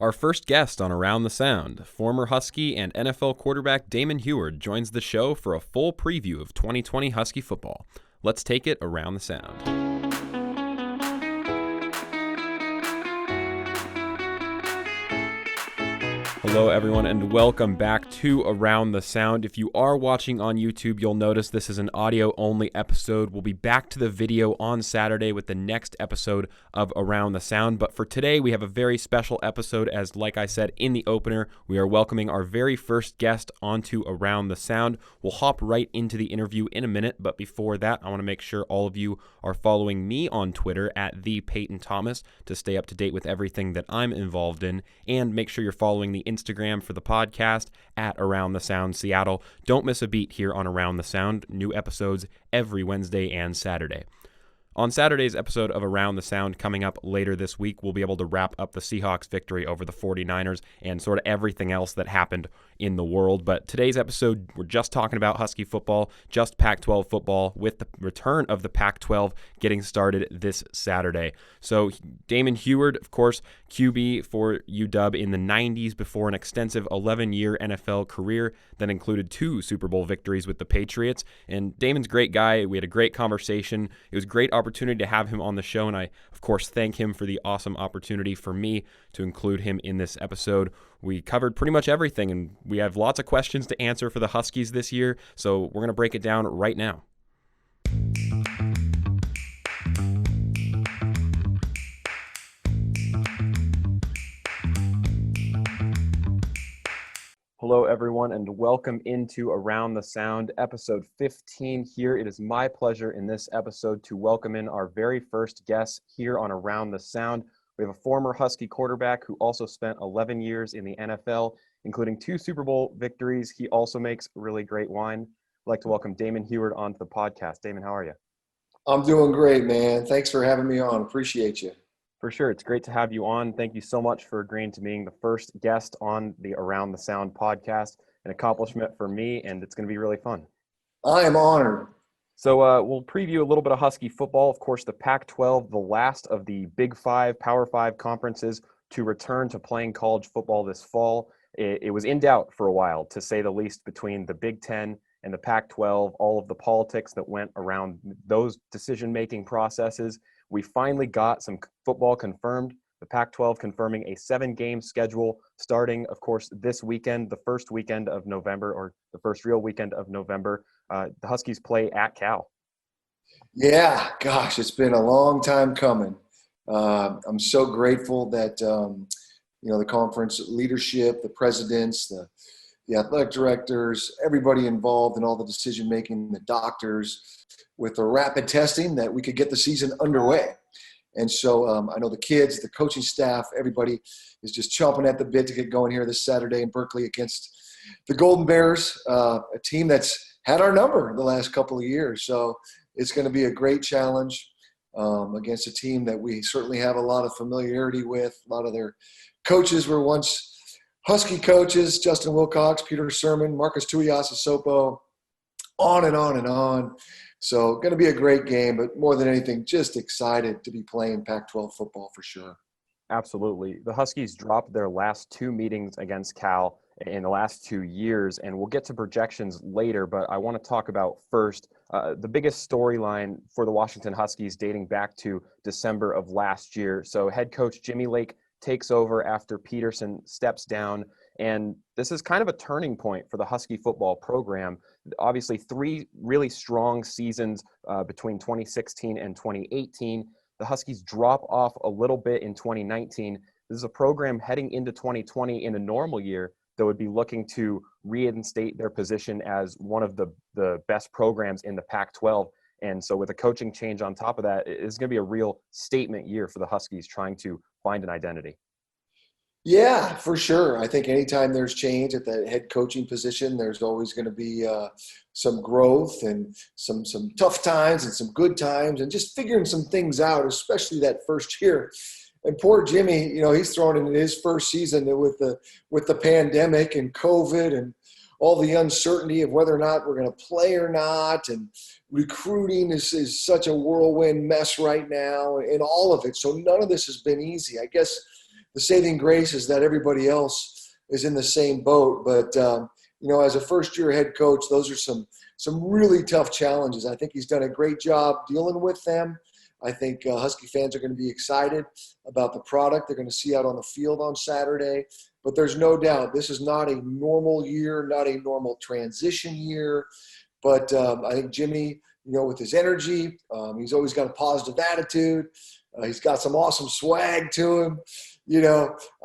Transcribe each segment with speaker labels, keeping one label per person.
Speaker 1: Our first guest on Around the Sound, former Husky and NFL quarterback Damon Huard, joins the show for a full preview of 2020 Husky football. Let's take it around the sound. Hello everyone and welcome back to Around the Sound. If you are watching on YouTube, you'll notice this is an audio-only episode. We'll be back to the video on Saturday with the next episode of Around the Sound. But for today, we have a very special episode as, like I said in the opener, we are welcoming our very first guest onto Around the Sound. We'll hop right into the interview in a minute, but before that, I want to make sure all of you are following me on Twitter at @ThePeytonThomas to stay up to date with everything that I'm involved in, and make sure you're following the Instagram for the podcast at Around the Sound Seattle. Don't miss a beat here on Around the Sound. New episodes every Wednesday and Saturday. On Saturday's episode of Around the Sound coming up later this week, we'll be able to wrap up the Seahawks victory over the 49ers and sort of everything else that happened in the world. But today's episode, we're just talking about Husky football, just Pac-12 football, with the return of the Pac-12 getting started this Saturday. So Damon Huard, of course, QB for UW in the 90s before an extensive 11-year NFL career that included 2 Super Bowl victories with the Patriots. And Damon's a great guy. We had a great conversation. It was a great opportunity to have him on the show, and I, of course, thank him for the awesome opportunity for me to include him in this episode. We covered pretty much everything, and we have lots of questions to answer for the Huskies this year, so we're going to break it down right now. Hello, everyone, and welcome into Around the Sound, episode 15 here. It is my pleasure in this episode to welcome in our very first guest here on Around the Sound. We have a former Husky quarterback who also spent 11 years in the NFL, including 2 Super Bowl victories. He also makes really great wine. I'd like to welcome Damon Huard onto the podcast. Damon, how are you?
Speaker 2: I'm doing great, man. Thanks for having me on. Appreciate you.
Speaker 1: For sure. It's great to have you on. Thank you so much for agreeing to being the first guest on the Around the Sound podcast. An accomplishment for me, and it's going to be really fun.
Speaker 2: I am honored.
Speaker 1: So we'll preview a little bit of Husky football. Of course, the Pac-12, the last of the Big Five, Power Five conferences to return to playing college football this fall. It was in doubt for a while, to say the least, between the Big Ten and the Pac-12, all of the politics that went around those decision-making processes. We finally got some football confirmed, the Pac-12 confirming a 7-game schedule starting, of course, this weekend, the first weekend of November, or the first real weekend of November. The Huskies play at Cal.
Speaker 2: Yeah, gosh, it's been a long time coming. I'm so grateful that, the conference leadership, the presidents, the athletic directors, everybody involved in all the decision-making, the doctors, with the rapid testing, that we could get the season underway. And so I know the kids, the coaching staff, everybody is just chomping at the bit to get going here this Saturday in Berkeley against the Golden Bears, a team that's had our number the last couple of years. So it's going to be a great challenge against a team that we certainly have a lot of familiarity with. A lot of their coaches were once Husky coaches: Justin Wilcox, Peter Sermon, Marcus Tuiasosopo, on and on and on. So going to be a great game, but more than anything, just excited to be playing Pac-12 football for sure.
Speaker 1: Absolutely. The Huskies dropped their last 2 meetings against Cal in the last 2 years, and we'll get to projections later, but I want to talk about first the biggest storyline for the Washington Huskies dating back to December of last year. So head coach Jimmy Lake takes over after Peterson steps down, and this is kind of a turning point for the Husky football program. Obviously, 3 really strong seasons between 2016 and 2018. The Huskies drop off a little bit in 2019. This is a program heading into 2020 in a normal year that would be looking to reinstate their position as one of the best programs in the Pac-12. And so with a coaching change on top of that, it's going to be a real statement year for the Huskies trying to find an identity.
Speaker 2: Yeah, for sure. I think anytime there's change at the head coaching position, there's always going to be some growth and some tough times and some good times, and just figuring some things out, especially that first year. And poor Jimmy, he's thrown in his first season with the pandemic and COVID and all the uncertainty of whether or not we're going to play or not. And recruiting is such a whirlwind mess right now, and all of it. So none of this has been easy. I guess the saving grace is that everybody else is in the same boat. But, as a first-year head coach, those are some really tough challenges. I think he's done a great job dealing with them. I think Husky fans are going to be excited about the product they're going to see out on the field on Saturday. But there's no doubt this is not a normal year, not a normal transition year. But I think Jimmy, with his energy, he's always got a positive attitude. He's got some awesome swag to him.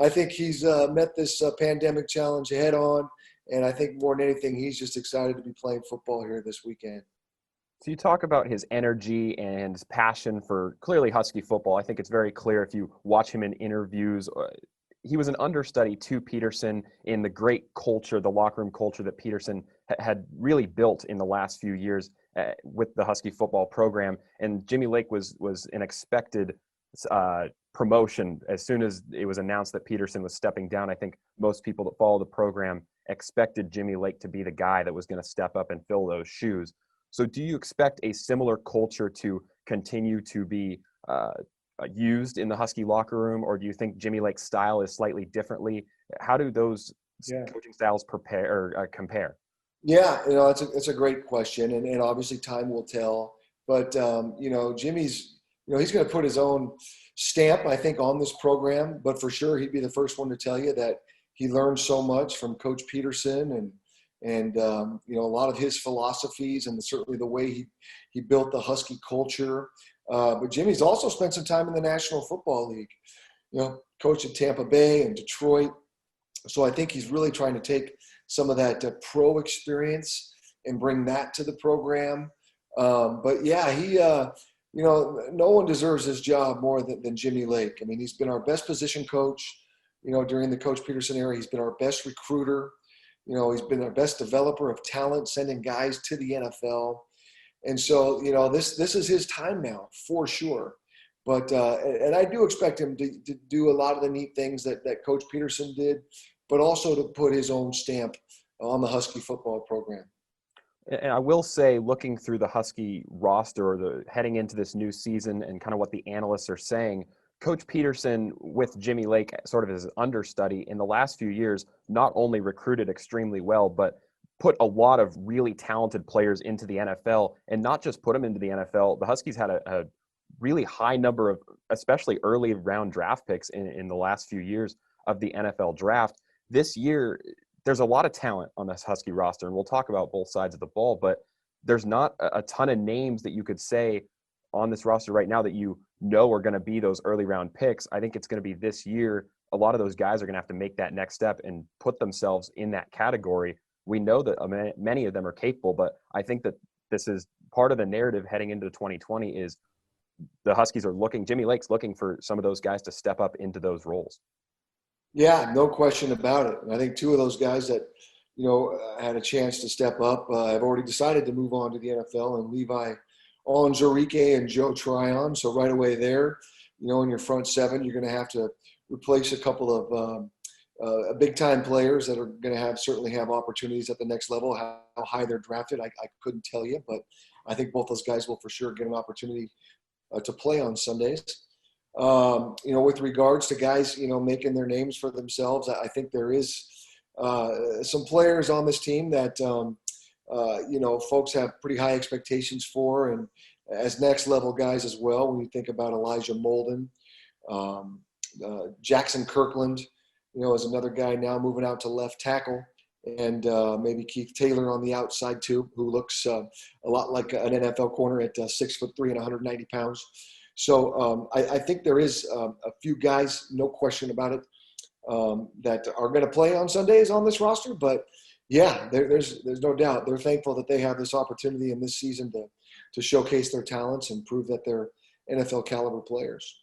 Speaker 2: I think he's met this pandemic challenge head on. And I think more than anything, he's just excited to be playing football here this weekend.
Speaker 1: So you talk about his energy and his passion for clearly Husky football. I think it's very clear if you watch him in interviews. He was an understudy to Peterson in the great culture, the locker room culture that Peterson had really built in the last few years with the Husky football program. And Jimmy Lake was an expected promotion as soon as it was announced that Peterson was stepping down. I think most people that follow the program expected Jimmy Lake to be the guy that was going to step up and fill those shoes. So do you expect a similar culture to continue to be used in the Husky locker room, or do you think Jimmy Lake's style is slightly differently? How do those coaching styles compare?
Speaker 2: Yeah, it's a great question, and obviously time will tell. But Jimmy's, he's going to put his own stamp, I think, on this program. But for sure, he'd be the first one to tell you that he learned so much from Coach Peterson and a lot of his philosophies and certainly the way he built the Husky culture. But Jimmy's also spent some time in the National Football League, coached at Tampa Bay and Detroit. So I think he's really trying to take some of that pro experience and bring that to the program. But yeah, he, no one deserves his job more than Jimmy Lake. I mean, he's been our best position coach, during the Coach Peterson era. He's been our best recruiter. He's been our best developer of talent, sending guys to the NFL. And so, this is his time now, for sure. But and I do expect him to do a lot of the neat things that Coach Peterson did, but also to put his own stamp on the Husky football program.
Speaker 1: And I will say, looking through the Husky roster or heading into this new season and kind of what the analysts are saying, Coach Peterson, with Jimmy Lake sort of as understudy in the last few years, not only recruited extremely well, but put a lot of really talented players into the NFL, and not just put them into the NFL. The Huskies had a really high number of, especially early round draft picks in the last few years of the NFL draft. This year, there's a lot of talent on this Husky roster, and we'll talk about both sides of the ball, but there's not a ton of names that you could say on this roster right now that are going to be those early round picks. I think it's going to be this year. A lot of those guys are going to have to make that next step and put themselves in that category. We know that many of them are capable, but I think that this is part of the narrative heading into 2020 is the Huskies are Jimmy Lake's looking for some of those guys to step up into those roles. Yeah,
Speaker 2: no question about it. And I think two of those guys that, had a chance to step up have already decided to move on to the NFL, and Levi Onwuzurike and Joe Tryon. So right away there, in your front seven, you're going to have to replace a couple of big-time players that are going to certainly have opportunities at the next level. How high they're drafted, I couldn't tell you, but I think both those guys will for sure get an opportunity to play on Sundays. With regards to guys, making their names for themselves, I think there is some players on this team that, folks have pretty high expectations for, and as next level guys as well. When you think about Elijah Molden, Jackson Kirkland, is another guy now moving out to left tackle, and maybe Keith Taylor on the outside too, who looks a lot like an NFL corner at 6'3" and 190 pounds. So I think there is a few guys, no question about it, that are going to play on Sundays on this roster. But yeah, there's no doubt they're thankful that they have this opportunity in this season to showcase their talents and prove that they're NFL caliber players.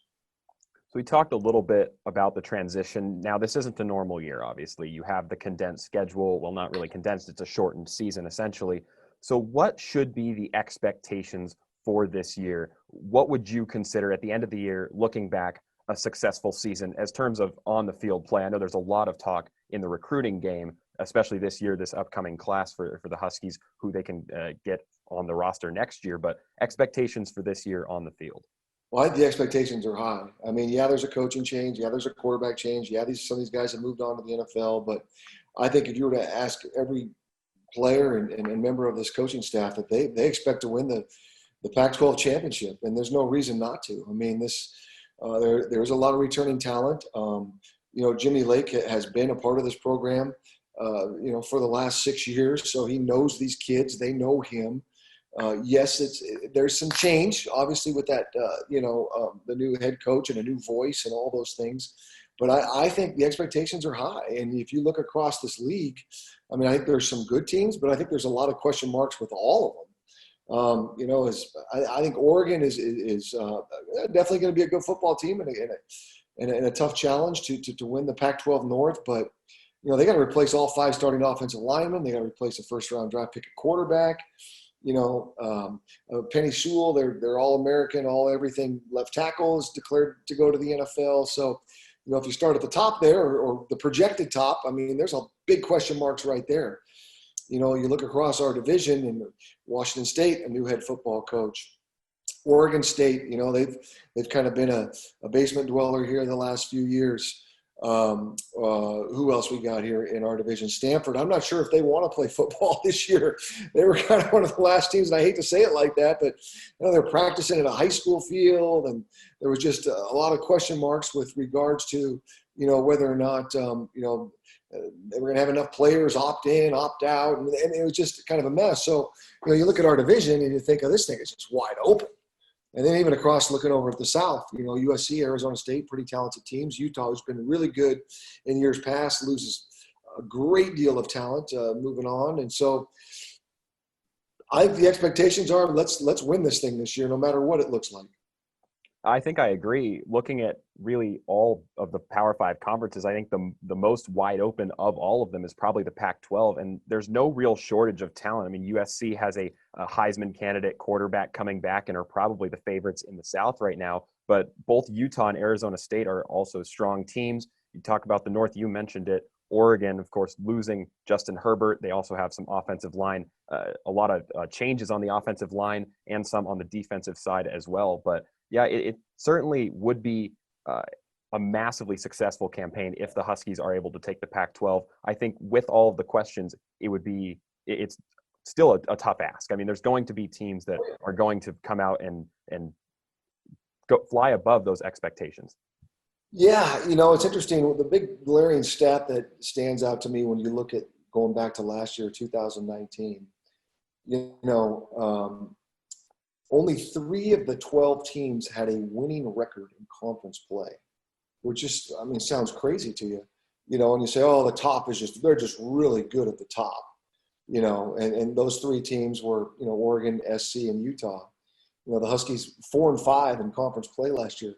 Speaker 1: So we talked a little bit about the transition. Now, this isn't the normal year, obviously. You have the condensed schedule. Well, not really condensed. It's a shortened season, essentially. So what should be the expectations for this year? What would you consider at the end of the year, looking back, a successful season as terms of on-the-field play? I know there's a lot of talk in the recruiting game, especially this year, this upcoming class for the Huskies, who they can get on the roster next year. But expectations for this year on the field.
Speaker 2: Well, I think the expectations are high. I mean, yeah, there's a coaching change. Yeah, there's a quarterback change. Yeah, some of these guys have moved on to the NFL. But I think if you were to ask every player and member of this coaching staff, that they expect to win the Pac-12 championship, and there's no reason not to. I mean, there's a lot of returning talent. Jimmy Lake has been a part of this program, for the last 6 years, so he knows these kids. They know him. Yes, there's some change, obviously, with that, the new head coach and a new voice and all those things. But I think the expectations are high. And if you look across this league, I mean, I think there's some good teams, but I think there's a lot of question marks with all of them. I think Oregon is definitely going to be a good football team and a tough challenge to win the Pac-12 North. But, they got to replace all 5 starting offensive linemen. They got to replace a first-round draft pick at quarterback. Penny Sewell, they're all-American, all-everything left tackle is declared to go to the NFL. So, if you start at the top there or the projected top, I mean, there's a big question marks right there. You look across our division and Washington State, a new head football coach. Oregon State, they've kind of been a basement dweller here in the last few years. Who else we got here in our division? Stanford. I'm not sure if they want to play football this year. They were kind of one of the last teams, and I hate to say it like that, but they're practicing at a high school field, and there was just a lot of question marks with regards to whether or not they were going to have enough players opt in, opt out, and it was just kind of a mess. So you look at our division and you think, this thing is just wide open. And then even across, looking over at the South, USC, Arizona State, pretty talented teams. Utah, who's been really good in years past, loses a great deal of talent moving on. And so I think the expectations are let's win this thing this year, no matter what it looks like.
Speaker 1: I think I agree. Looking at really all of the Power 5 conferences, I think the most wide open of all of them is probably the Pac-12, and there's no real shortage of talent. I mean, USC has a Heisman candidate quarterback coming back and are probably the favorites in the South right now, but both Utah and Arizona State are also strong teams. You talk about the North, you mentioned it. Oregon, of course, losing Justin Herbert. They also have some offensive line, a lot of changes on the offensive line and some on the defensive side as well. But yeah, it certainly would be a massively successful campaign if the Huskies are able to take the Pac-12. I think with all of the questions, it's still a tough ask. I mean, there's going to be teams that are going to come out and go fly above those expectations.
Speaker 2: Yeah, it's interesting. The big glaring stat that stands out to me when you look at going back to last year, 2019, only 3 of the 12 teams had a winning record in conference play, which just, sounds crazy to you. And you say, the top is they're just really good at the top, and those 3 teams were, Oregon, SC, and Utah. The Huskies 4 and 5 in conference play last year.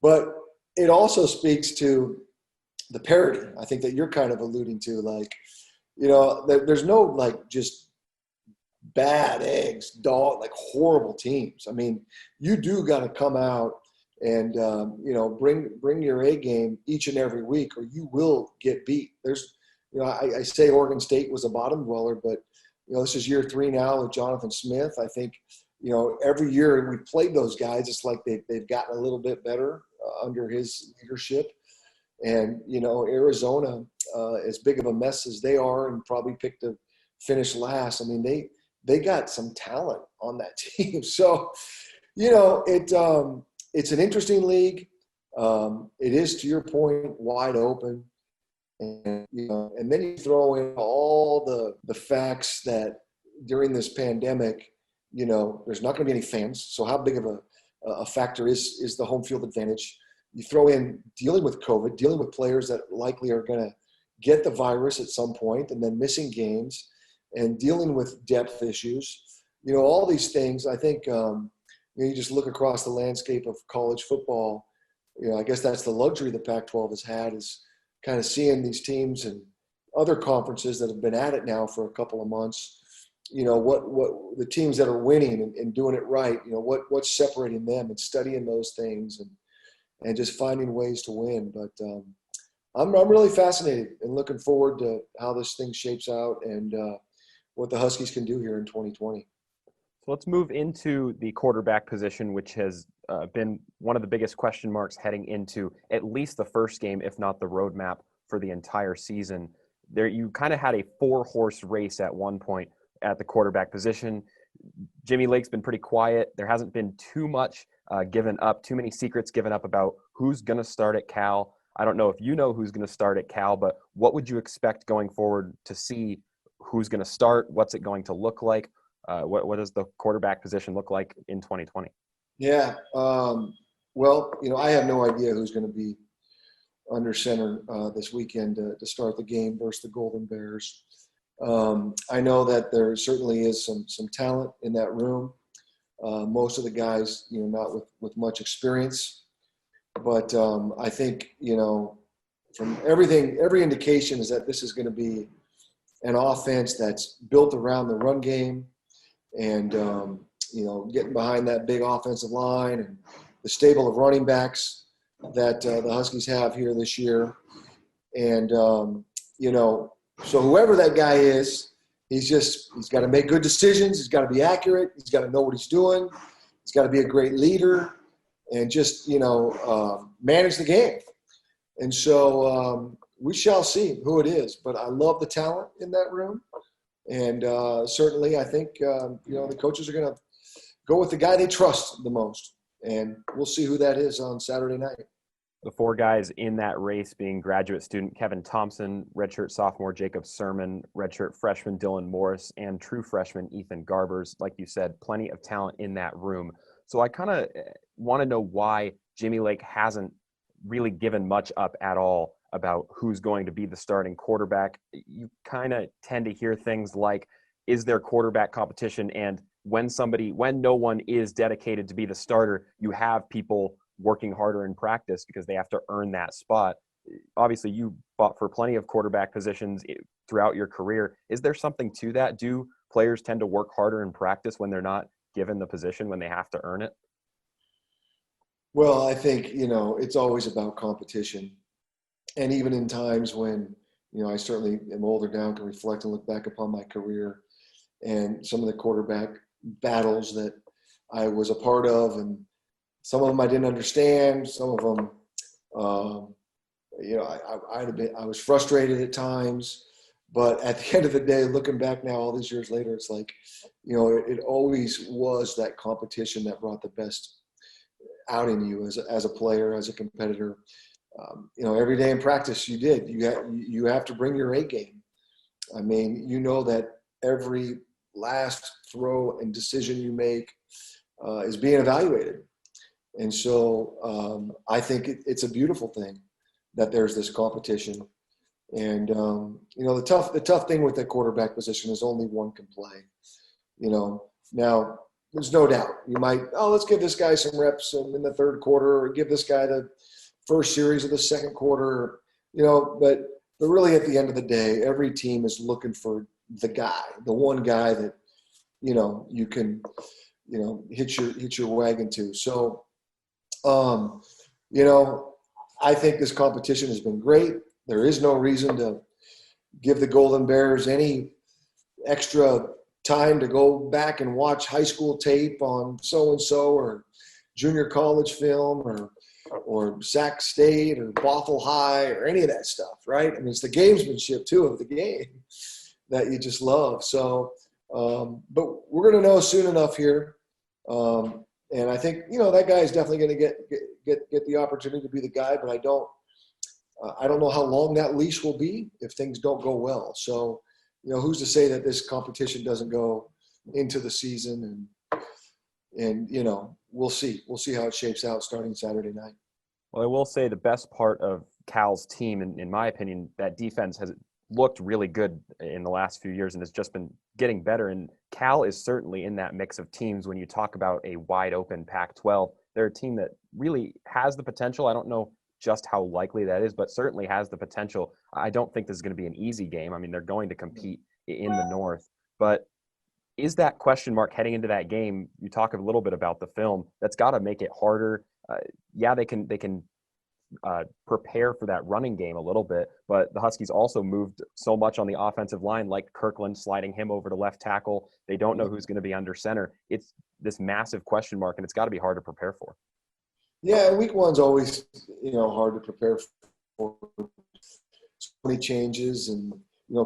Speaker 2: But it also speaks to the parity, I think, that you're kind of alluding to. There's no, just bad eggs, horrible teams. I mean, you do got to come out and, bring your A game each and every week, or you will get beat. There's, I say Oregon State was a bottom dweller, but, this is year 3 now with Jonathan Smith. I think, every year we've played those guys, it's like they've gotten a little bit better under his leadership. And, Arizona, as big of a mess as they are and probably picked to finish last, I mean, they got some talent on that team. So, it's an interesting league. It is, to your point, wide open. And, and then you throw in all the facts that during this pandemic, there's not going to be any fans. So how big of a factor is the home field advantage? You throw in dealing with COVID, dealing with players that likely are going to get the virus at some point and then missing games, and dealing with depth issues, all these things. I think you just look across the landscape of college football. I guess that's the luxury the Pac-12 has had, is kind of seeing these teams and other conferences that have been at it now for a couple of months. What the teams that are winning and doing it right. What's separating them, and studying those things and just finding ways to win. But I'm really fascinated and looking forward to how this thing shapes out and what the Huskies can do here in 2020.
Speaker 1: So let's move into the quarterback position, which has been one of the biggest question marks heading into at least the first game, if not the roadmap for the entire season. There, you kind of had a 4-horse race at one point at the quarterback position. Jimmy Lake's been pretty quiet. There hasn't been too much given up, too many secrets given up about who's going to start at Cal. I don't know if you know who's going to start at Cal, but what would you expect going forward to see who's going to start? What's it going to look like? What does the quarterback position look like in 2020?
Speaker 2: Yeah. Well, I have no idea who's going to be under center this weekend to start the game versus the Golden Bears. I know that there certainly is some talent in that room. Most of the guys, not with much experience, but I think, from every indication is that this is going to be an offense that's built around the run game and, getting behind that big offensive line and the stable of running backs that the Huskies have here this year. And, so whoever that guy is, he's got to make good decisions. He's got to be accurate. He's got to know what he's doing. He's got to be a great leader and just, manage the game. And so we shall see who it is. But I love the talent in that room. And certainly I think, the coaches are going to go with the guy they trust the most. And we'll see who that is on Saturday night.
Speaker 1: The 4 guys in that race being graduate student Kevin Thompson, redshirt sophomore Jacob Sermon, redshirt freshman Dylan Morris, and true freshman Ethan Garbers. Like you said, plenty of talent in that room. So I kind of want to know why Jimmy Lake hasn't really given much up at all about who's going to be the starting quarterback. You kind of tend to hear things like, is there quarterback competition? And when no one is dedicated to be the starter, you have people working harder in practice because they have to earn that spot. Obviously, you fought for plenty of quarterback positions throughout your career. Is there something to that? Do players tend to work harder in practice when they're not given the position, when they have to earn it?
Speaker 2: Well, I think, it's always about competition. And even in times when, I certainly am older now, can reflect and look back upon my career and some of the quarterback battles that I was a part of, and some of them I didn't understand. Some of them, I was frustrated at times. But at the end of the day, looking back now, all these years later, it's like, it always was that competition that brought the best out in you as a player, as a competitor. Every day in practice, you have to bring your A game. I mean, that every last throw and decision you make is being evaluated. And so I think it's a beautiful thing that there's this competition. And, the tough thing with the quarterback position is only one can play. Now there's no doubt you might, let's give this guy some reps in the third quarter, or give this guy the first series of the second quarter, but really at the end of the day, every team is looking for the one guy that, you can, hit your wagon to. So, I think this competition has been great. There is no reason to give the Golden Bears any extra time to go back and watch high school tape on so-and-so or junior college film or Sac State or Bothell High or any of that stuff, right? I mean, it's the gamesmanship, too, of the game that you just love. So, but we're going to know soon enough here. And I think, that guy is definitely going to get the opportunity to be the guy, but I don't know how long that leash will be if things don't go well. So, who's to say that this competition doesn't go into the season, and we'll see. We'll see how it shapes out starting Saturday night.
Speaker 1: Well, I will say the best part of Cal's team, in my opinion, that defense has looked really good in the last few years and has just been getting better. And Cal is certainly in that mix of teams when you talk about a wide open Pac-12. They're a team that really has the potential. I don't know just how likely that is, but certainly has the potential. I don't think this is going to be an easy game. I mean, they're going to compete in the North, but is that question mark heading into that game? You talk a little bit about the film. That's got to make it harder. They can prepare for that running game a little bit. But the Huskies also moved so much on the offensive line, like Kirkland sliding him over to left tackle. They don't know who's going to be under center. It's this massive question mark, and it's got to be hard to prepare for.
Speaker 2: Yeah, week one's always, hard to prepare for. So many changes, and,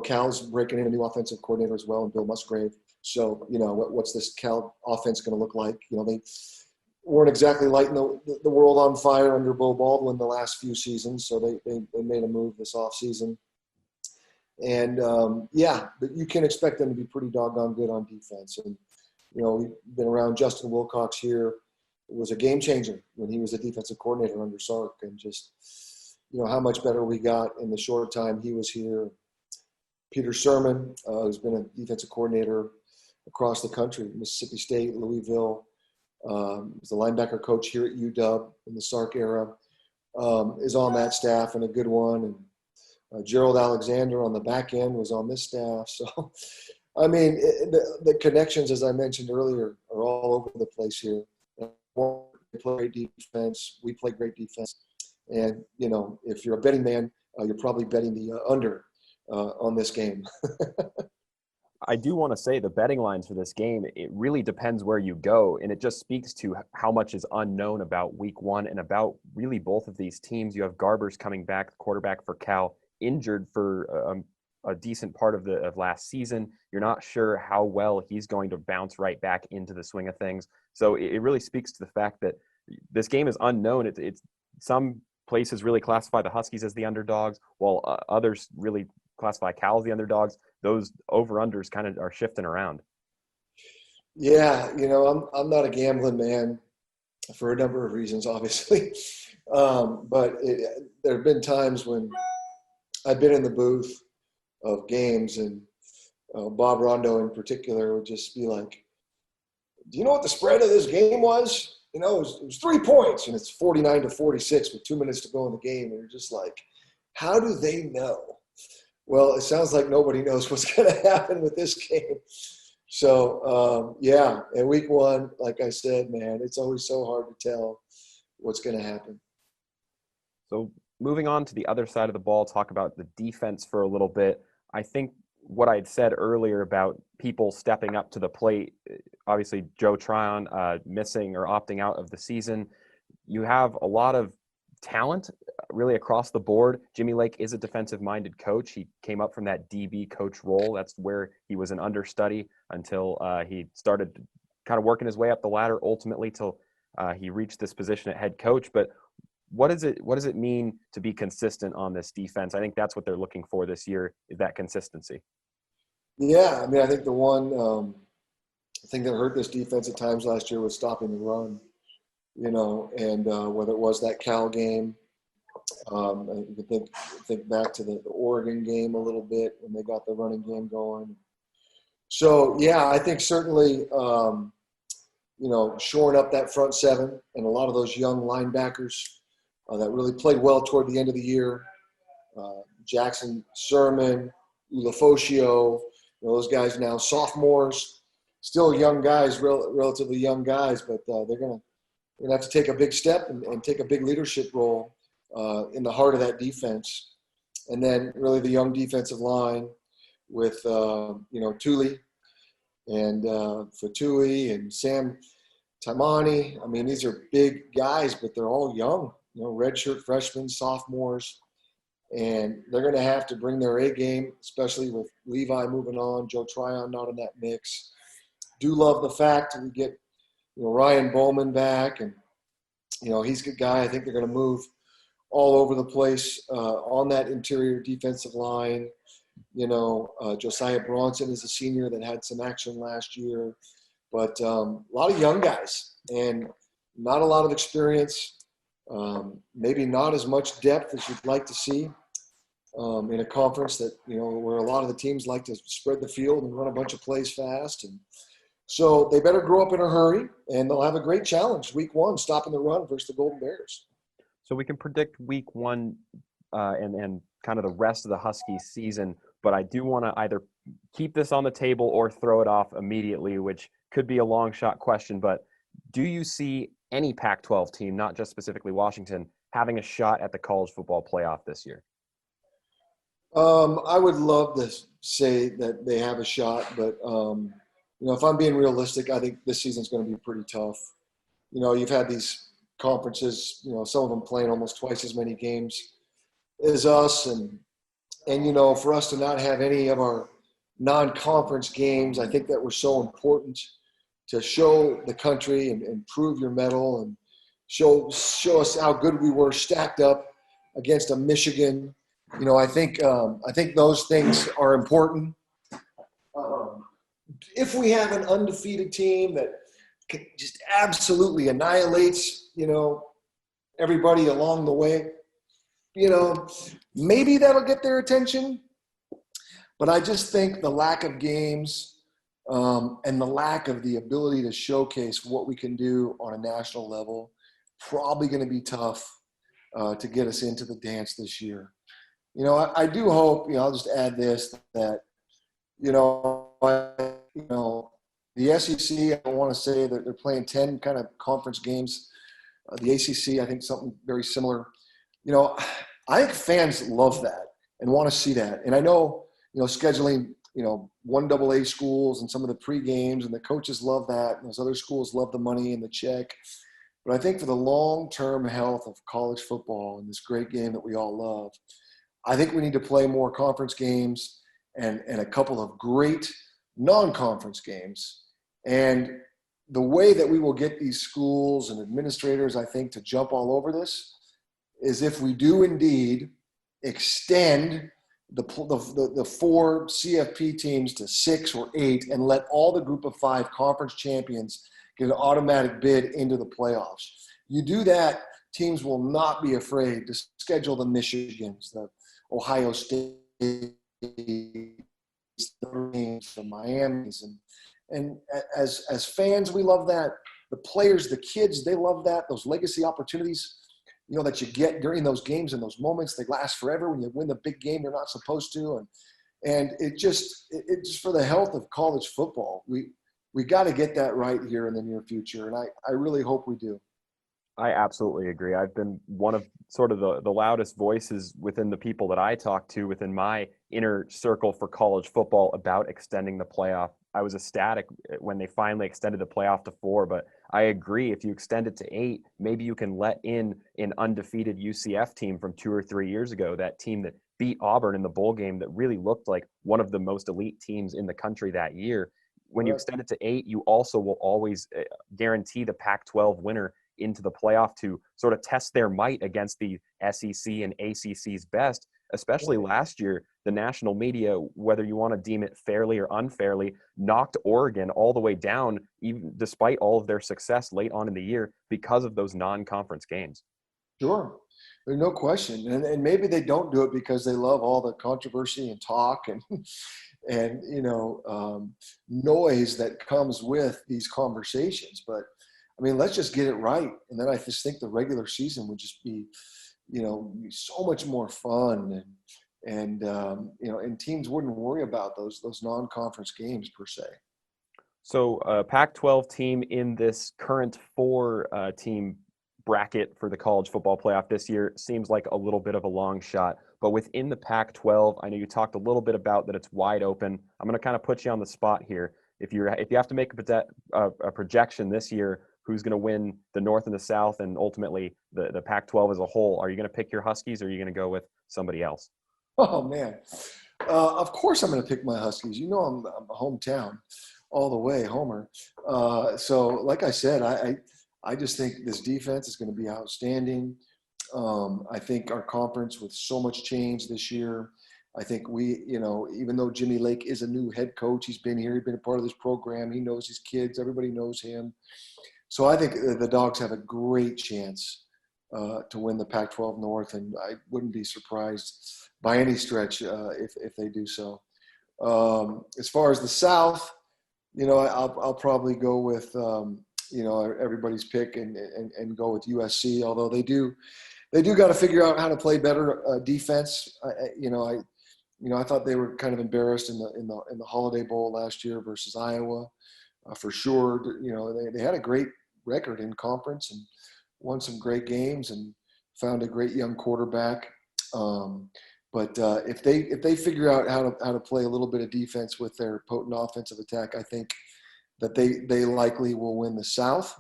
Speaker 2: Cal's breaking in a new offensive coordinator as well, and Bill Musgrave. So, what's this Cal offense going to look like? They weren't exactly lighting the world on fire under Bo Baldwin the last few seasons, so they made a move this offseason. And, but you can expect them to be pretty doggone good on defense. And, we've been around Justin Wilcox here. It was a game changer when he was a defensive coordinator under Sark, and just, how much better we got in the short time he was here. Peter Sermon, who's been a defensive coordinator across the country, Mississippi State, Louisville, was the linebacker coach here at UW in the Sark era, is on that staff, and a good one. And Gerald Alexander on the back end was on this staff. So, I mean, the connections, as I mentioned earlier, are all over the place here. They play great defense. We play great defense. And, if you're a betting man, you're probably betting the under on this game.
Speaker 1: I do want to say the betting lines for this game, it really depends where you go. And it just speaks to how much is unknown about week one and about really both of these teams. You have Garbers coming back, quarterback for Cal, injured for a decent part of last season. You're not sure how well he's going to bounce right back into the swing of things. So it really speaks to the fact that this game is unknown. It's some places really classify the Huskies as the underdogs, while others really classify Cal as the underdogs. Those over-unders kind of are shifting around.
Speaker 2: Yeah, I'm not a gambling man for a number of reasons, obviously. But there have been times when I've been in the booth of games, and Bob Rondo in particular would just be like, do you know what the spread of this game was? It was 3 points, and it's 49-46 with 2 minutes to go in the game. And you're just like, how do they know? Well, it sounds like nobody knows what's going to happen with this game. So, and week one, like I said, man, it's always so hard to tell what's going to happen.
Speaker 1: So moving on to the other side of the ball, talk about the defense for a little bit. I think what I had said earlier about people stepping up to the plate, obviously Joe Tryon missing or opting out of the season. You have a lot of talent really across the board. Jimmy Lake is a defensive-minded coach. He came up from that DB coach role. That's where he was an understudy until he started kind of working his way up the ladder, ultimately till he reached this position at head coach. But what does it mean to be consistent on this defense? I think that's what they're looking for this year, is that consistency.
Speaker 2: Yeah, I mean, I think the one thing that hurt this defense at times last year was stopping the run, and whether it was that Cal game, you could think back to the Oregon game a little bit when they got the running game going. So, yeah, I think certainly, shoring up that front seven and a lot of those young linebackers that really played well toward the end of the year, Jackson, Sermon, Ulafoshio, those guys now sophomores, still young guys, relatively young guys, but they're going to have to take a big step and take a big leadership role in the heart of that defense. And then really the young defensive line with, Thule and Fatui and Sam Taimani. I mean, these are big guys, but they're all young, redshirt freshmen, sophomores. And they're going to have to bring their A game, especially with Levi moving on, Joe Tryon not in that mix. Do love the fact that we get, Ryan Bowman back, and, he's a good guy. I think they're going to move all over the place on that interior defensive line. Josiah Bronson is a senior that had some action last year, but a lot of young guys and not a lot of experience. Maybe not as much depth as you'd like to see in a conference that, where a lot of the teams like to spread the field and run a bunch of plays fast. And so they better grow up in a hurry, and they'll have a great challenge week one, stopping the run versus the Golden Bears.
Speaker 1: So we can predict week one and kind of the rest of the Huskies season, but I do want to either keep this on the table or throw it off immediately, which could be a long shot question, but do you see any Pac-12 team, not just specifically Washington, having a shot at the college football playoff this year?
Speaker 2: I would love to say that they have a shot, but if I'm being realistic, I think this season's going to be pretty tough. You've had these conferences, some of them playing almost twice as many games as us, and for us to not have any of our non-conference games, I think that were so important to show the country and prove your mettle and show us how good we were stacked up against a Michigan. I think those things are important. If we have an undefeated team that just absolutely annihilates, everybody along the way, maybe that'll get their attention. But I just think the lack of games and the lack of the ability to showcase what we can do on a national level, probably going to be tough to get us into the dance this year. I do hope, I'll just add this, that, the SEC, I don't want to say that they're playing 10 kind of conference games. The ACC, I think something very similar. I think fans love that and want to see that. And I know, scheduling, 1AA schools and some of the pre-games, and the coaches love that. And those other schools love the money and the check. But I think for the long-term health of college football and this great game that we all love, I think we need to play more conference games and a couple of great non-conference games. And the way that we will get these schools and administrators, I think, to jump all over this is if we do indeed extend the 4 CFP teams to 6 or 8 and let all the group of 5 conference champions get an automatic bid into the playoffs. You do that, teams will not be afraid to schedule the Michigans, the Ohio State, the Miamis, and as fans, we love that. The players, the kids, they love that. Those legacy opportunities, that you get during those games and those moments, they last forever. When you win the big game, you're not supposed to, and it just for the health of college football, we got to get that right here in the near future, and I really hope we do.
Speaker 1: I absolutely agree. I've been one of sort of the loudest voices within the people that I talk to within my inner circle for college football about extending the playoff. I was ecstatic when they finally extended the playoff to 4, but I agree. If you extend it to 8, maybe you can let in an undefeated UCF team from 2 or 3 years ago, that team that beat Auburn in the bowl game that really looked like one of the most elite teams in the country that year. When you extend it to 8, you also will always guarantee the Pac-12 winner into the playoff to sort of test their might against the SEC and ACC's best. Especially last year, the national media, whether you want to deem it fairly or unfairly, knocked Oregon all the way down, even despite all of their success late on in the year because of those non-conference games.
Speaker 2: Sure. There's no question. And maybe they don't do it because they love all the controversy and talk and noise that comes with these conversations. But I mean, let's just get it right. And then I just think the regular season would just be, so much more fun, and teams wouldn't worry about those non-conference games per se.
Speaker 1: So Pac-12 team in this current 4 team bracket for the college football playoff this year seems like a little bit of a long shot. But within the Pac-12, I know you talked a little bit about that it's wide open. I'm going to kind of put you on the spot here. If you have to make a projection this year, who's going to win the North and the South and ultimately the Pac-12 as a whole, are you going to pick your Huskies or are you going to go with somebody else?
Speaker 2: Oh, man. Of course I'm going to pick my Huskies. I'm a hometown all the way, Homer. So like I said, I just think this defense is going to be outstanding. I think our conference with so much change this year, I think we, even though Jimmy Lake is a new head coach, he's been here, he's been a part of this program. He knows his kids. Everybody knows him. So I think the Dogs have a great chance to win the Pac-12 North, and I wouldn't be surprised by any stretch if they do so. As far as the South, I'll probably go with everybody's pick and go with USC. Although they do got to figure out how to play better defense. I thought they were kind of embarrassed in the Holiday Bowl last year versus Iowa. For sure, they had a great record in conference and won some great games and found a great young quarterback. But if they figure out how to play a little bit of defense with their potent offensive attack, I think that they likely will win the South.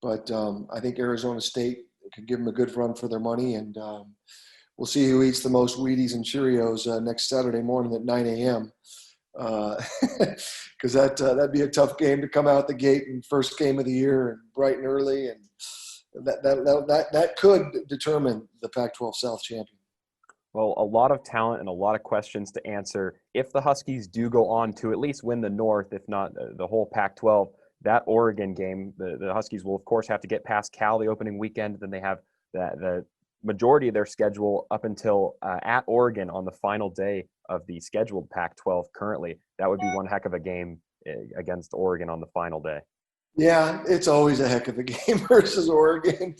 Speaker 2: But I think Arizona State could give them a good run for their money, and we'll see who eats the most Wheaties and Cheerios next Saturday morning at 9 a.m. Because that'd be a tough game to come out the gate and first game of the year and bright and early, and that could determine the Pac-12 South champion.
Speaker 1: Well, a lot of talent and a lot of questions to answer. If the Huskies do go on to at least win the North, if not the whole Pac-12, that Oregon game, the Huskies will, of course, have to get past Cal the opening weekend. Then they have the majority of their schedule up until at Oregon on the final day of the scheduled Pac-12 currently. That would be one heck of a game against Oregon on the final day.
Speaker 2: Yeah, it's always a heck of a game versus Oregon.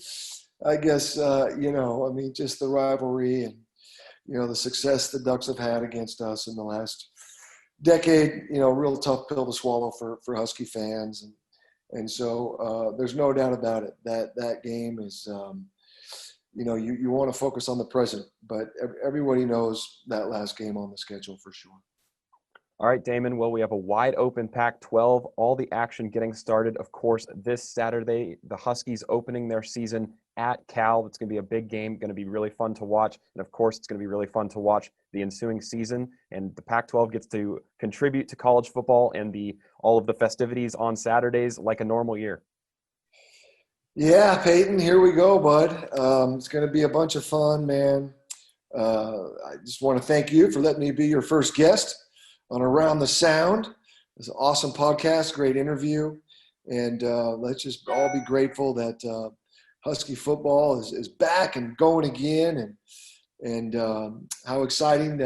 Speaker 2: I guess, just the rivalry and, the success the Ducks have had against us in the last decade, real tough pill to swallow for Husky fans. And so there's no doubt about it that game is, you want to focus on the present, but everybody knows that last game on the schedule for sure.
Speaker 1: All right, Damon. Well, we have a wide open Pac-12, all the action getting started, of course, this Saturday. The Huskies opening their season at Cal. It's going to be a big game, going to be really fun to watch. And, of course, it's going to be really fun to watch the ensuing season. And the Pac-12 gets to contribute to college football and all of the festivities on Saturdays like a normal year.
Speaker 2: Yeah, Peyton, here we go, bud. It's going to be a bunch of fun, man. I just want to thank you for letting me be your first guest on Around the Sound. It's an awesome podcast, great interview. And let's just all be grateful that Husky football is back and going again. And how exciting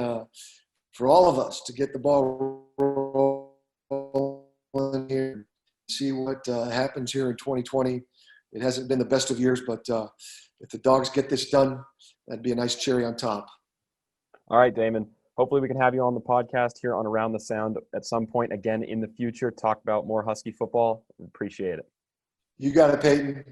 Speaker 2: for all of us to get the ball rolling here and see what happens here in 2020. It hasn't been the best of years, but if the Dogs get this done, that'd be a nice cherry on top.
Speaker 1: All right, Damon. Hopefully we can have you on the podcast here on Around the Sound at some point again in the future, talk about more Husky football. Appreciate it.
Speaker 2: You got it, Peyton.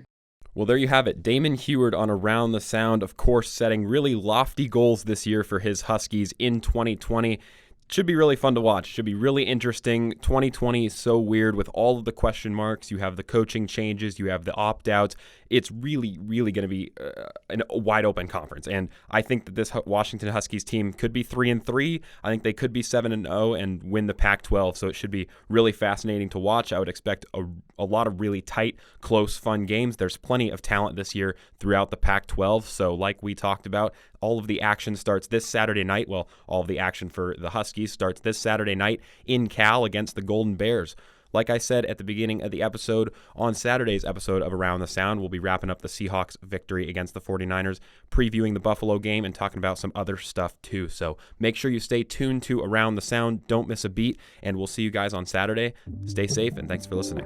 Speaker 1: Well, there you have it. Damon Huard on Around the Sound, of course, setting really lofty goals this year for his Huskies in 2020. Should be really fun to watch. Should be really interesting. 2020 is so weird with all of the question marks. You have the coaching changes. You have the opt-outs. It's really, really going to be a wide open conference. And I think that this Washington Huskies team could be 3-3. I think they could be 7-0 and win the Pac-12. So it should be really fascinating to watch. I would expect a lot of really tight, close, fun games. There's plenty of talent this year throughout the Pac-12. So like we talked about, all of the action starts this Saturday night. Well, all of the action for the Huskies starts this Saturday night in Cal against the Golden Bears. Like I said at the beginning of the episode, on Saturday's episode of Around the Sound, we'll be wrapping up the Seahawks victory against the 49ers, previewing the Buffalo game, and talking about some other stuff too. So make sure you stay tuned to Around the Sound. Don't miss a beat, and we'll see you guys on Saturday. Stay safe, and thanks for listening.